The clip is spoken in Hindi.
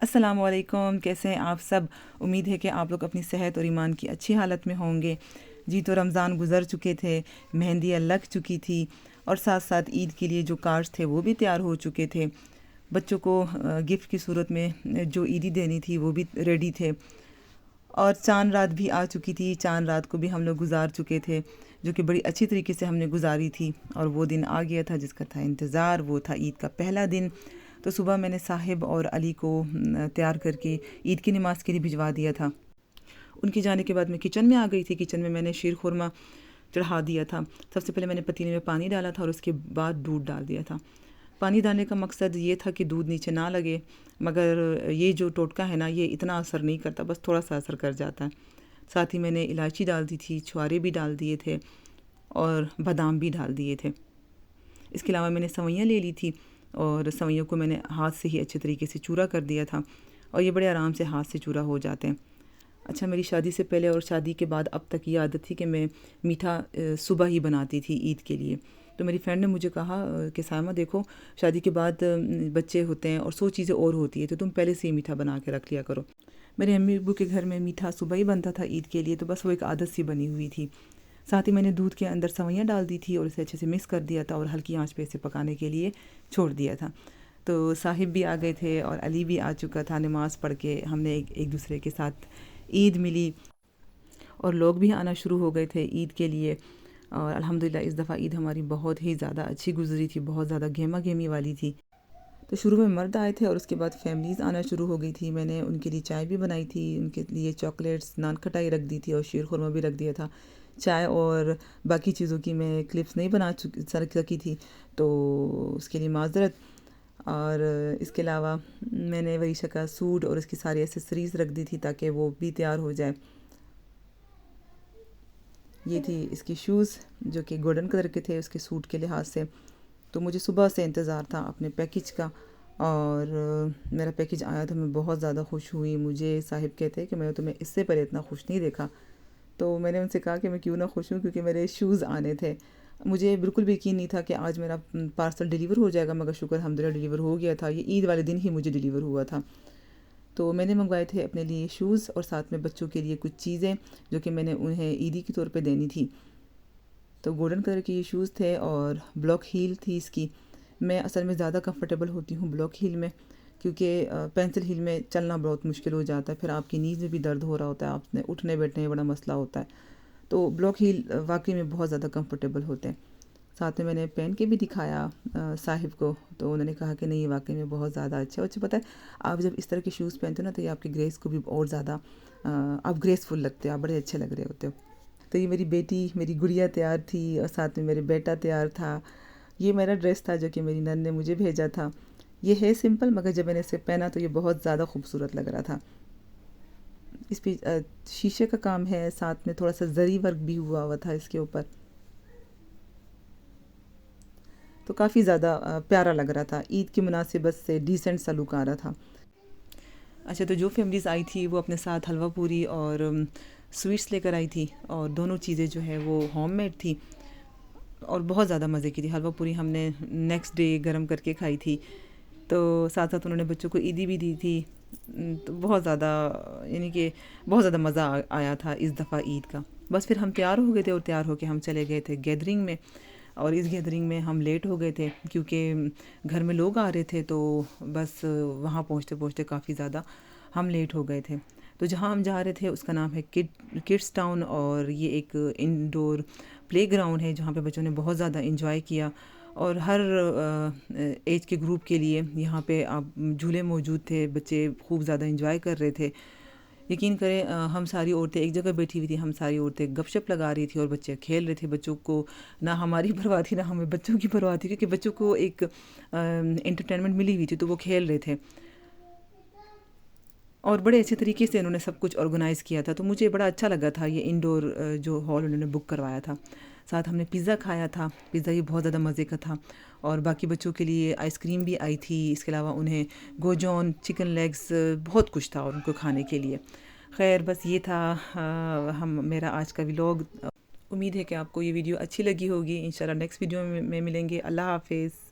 अस्सलामुअलैकुम, कैसे हैं आप सब। उम्मीद है कि आप लोग अपनी सेहत और ईमान की अच्छी हालत में होंगे। जी, तो रमज़ान गुज़र चुके थे, मेहंदियाँ लग चुकी थी और साथ साथ ईद के लिए जो कार्ड्स थे वो भी तैयार हो चुके थे। बच्चों को गिफ्ट की सूरत में जो ईदी देनी थी वो भी रेडी थे। और चाँद रात भी आ चुकी थी। चाँद रात को भी हम लोग गुज़ार चुके थे, जो कि बड़ी अच्छी तरीके से हमने गुज़ारी थी। और वो दिन आ गया था जिसका था इंतज़ार, वो था ईद का पहला दिन। तो सुबह मैंने साहिब और अली को तैयार करके ईद की नमाज़ के लिए भिजवा दिया था। उनके जाने के बाद मैं किचन में आ गई थी। किचन में मैंने शीर खुरमा चढ़ा दिया था। सबसे पहले मैंने पतीले में पानी डाला था और उसके बाद दूध डाल दिया था। पानी डालने का मकसद ये था कि दूध नीचे ना लगे, मगर ये जो टोटका है ना, ये इतना असर नहीं करता, बस थोड़ा सा असर कर जाता है। साथ ही मैंने इलायची डाल दी थी, छुआरे भी डाल दिए थे और बादाम भी डाल दिए थे। इसके अलावा मैंने सवैयाँ ले ली थी और सवैयों को मैंने हाथ से ही अच्छे तरीके से चूरा कर दिया था और ये बड़े आराम से हाथ से चूरा हो जाते हैं। अच्छा, मेरी शादी से पहले और शादी के बाद अब तक ये आदत थी कि मैं मीठा सुबह ही बनाती थी ईद के लिए। तो मेरी फ्रेंड ने मुझे कहा कि सायमा देखो, शादी के बाद बच्चे होते हैं और 100 चीज़ें और होती है, तो तुम पहले से ही मीठा बना के रख लिया करो। मेरे अम्मी अब्बू के घर में मीठा सुबह ही बनता था ईद के लिए, तो बस वो एक आदत सी बनी हुई थी। साथ ही मैंने दूध के अंदर सवैयाँ डाल दी थी और इसे अच्छे से मिक्स कर दिया था और हल्की आंच पे इसे पकाने के लिए छोड़ दिया था। तो साहिब भी आ गए थे और अली भी आ चुका था। नमाज़ पढ़ के हमने एक दूसरे के साथ ईद मिली और लोग भी आना शुरू हो गए थे ईद के लिए। और अल्हम्दुलिल्लाह इस दफ़ा ईद हमारी बहुत ही ज़्यादा अच्छी गुजरी थी, बहुत ज़्यादा गेमा गेमी वाली थी। तो शुरू में मर्द आए थे और उसके बाद फैमिलीज़ आना शुरू हो गई थी। मैंने उनके लिए चाय भी बनाई थी, उनके लिए चॉकलेट्स, नान खटाई रख दी थी और शीर खुरमा भी रख दिया था। चाय और बाकी चीज़ों की मैं क्लिप्स नहीं बना सकी थी, तो उसके लिए माज़रत। और इसके अलावा मैंने वरीशा का सूट और उसकी सारी एसेसरीज़ रख दी थी ताकि वो भी तैयार हो जाए। ये थी इसकी शूज़ जो कि गोल्डन कलर के थे उसके सूट के लिहाज से। तो मुझे सुबह से इंतज़ार था अपने पैकेज का और मेरा पैकेज आया तो मैं बहुत ज़्यादा खुश हुई। मुझे साहिब कहते हैं कि मैंने तुम्हें इससे पहले इतना खुश नहीं देखा। तो मैंने उनसे कहा कि मैं क्यों ना खुश हूँ, क्योंकि मेरे शूज़ आने थे। मुझे बिल्कुल भी यकीन नहीं था कि आज मेरा पार्सल डिलीवर हो जाएगा, मगर शुक्र अल्हम्दुलिल्लाह डिलीवर हो गया था। ये ईद वाले दिन ही मुझे डिलीवर हुआ था। तो मैंने मंगवाए थे अपने लिए शूज़ और साथ में बच्चों के लिए कुछ चीज़ें जो कि मैंने उन्हें ईदी के तौर पे देनी थी। तो गोल्डन कलर के ये शूज़ थे और ब्लॉक हील थी इसकी। मैं असल में ज़्यादा कंफर्टेबल होती हूँ ब्लॉक हील में, क्योंकि पेंसिल हील में चलना बहुत मुश्किल हो जाता है, फिर आपकी नीज़ में भी दर्द हो रहा होता है, आपने उठने बैठने में बड़ा मसला होता है। तो ब्लॉक हील वाकई में बहुत ज़्यादा कंफर्टेबल होते हैं। साथ में मैंने पहन के भी दिखाया साहिब को, तो उन्होंने कहा कि नहीं, वाकई में बहुत ज़्यादा अच्छा। अच्छा, पता है, आप जब इस तरह के शूज़ पहनते हो ना, तो ये आपके ग्रेस को भी और ज़्यादा आप ग्रेसफुल लगते हो, आप बड़े अच्छे लग रहे होते हो। तो ये मेरी बेटी, मेरी गुड़िया तैयार थी और साथ में मेरे बेटा तैयार था। ये मेरा ड्रेस था जो कि मेरी नन ने मुझे भेजा था। ये है सिंपल, मगर जब मैंने इसे पहना तो ये बहुत ज़्यादा खूबसूरत लग रहा था। इस पे शीशे का काम है, साथ में थोड़ा सा जरी वर्क भी हुआ हुआ था इसके ऊपर। तो काफ़ी ज़्यादा प्यारा लग रहा था। ईद की मुनासिबत से डिसेंट सा लुक आ रहा था। अच्छा, तो जो फैमिलीज़ आई थी वो अपने साथ हलवा पूरी और स्वीट्स लेकर आई थी और दोनों चीज़ें जो है वो होममेड थी और बहुत ज़्यादा मज़े की थी। हलवा पूरी हमने नेक्स्ट डे गरम करके खाई थी। तो साथ साथ उन्होंने बच्चों को ईदी भी दी थी। तो बहुत ज़्यादा, यानी कि बहुत ज़्यादा मज़ा आया था इस दफ़ा ईद का। बस फिर हम तैयार हो गए थे और तैयार होके हम चले गए थे गैदरिंग में। और इस गैदरिंग में हम लेट हो गए थे क्योंकि घर में लोग आ रहे थे, तो बस वहाँ पहुँचते पहुँचते काफ़ी ज़्यादा हम लेट हो गए थे। तो जहाँ हम जा रहे थे उसका नाम है किड्स टाउन और ये एक इंडोर प्लेग्राउंड है जहाँ पे बच्चों ने बहुत ज़्यादा इंजॉय किया। और हर एज के ग्रुप के लिए यहाँ पे आप झूले मौजूद थे, बच्चे खूब ज़्यादा इंजॉय कर रहे थे। यकीन करें, हम सारी औरतें एक जगह बैठी हुई थी, हम सारी औरतें गपशप लगा रही थी और बच्चे खेल रहे थे। बच्चों को ना हमारी परवाह थी ना हमें बच्चों की परवाह थी, क्योंकि बच्चों को एक एंटरटेनमेंट मिली हुई थी, तो वो खेल रहे थे और बड़े अच्छे तरीके से उन्होंने सब कुछ ऑर्गेनाइज़ किया था। तो मुझे बड़ा अच्छा लगा था ये इंडोर जो हॉल उन्होंने बुक करवाया था। साथ हमने पिज़्ज़ा खाया था। पिज़्ज़ा ये बहुत ज़्यादा मज़े का था और बाकी बच्चों के लिए आइसक्रीम भी आई थी। इसके अलावा उन्हें गोजॉन, चिकन लेग्स, बहुत कुछ था और उनको खाने के लिए। खैर, बस ये था हम मेरा आज का व्लॉग। उम्मीद है कि आपको ये वीडियो अच्छी लगी होगी। इंशाल्लाह नेक्स्ट वीडियो में मिलेंगे। अल्लाह हाफ़िज़।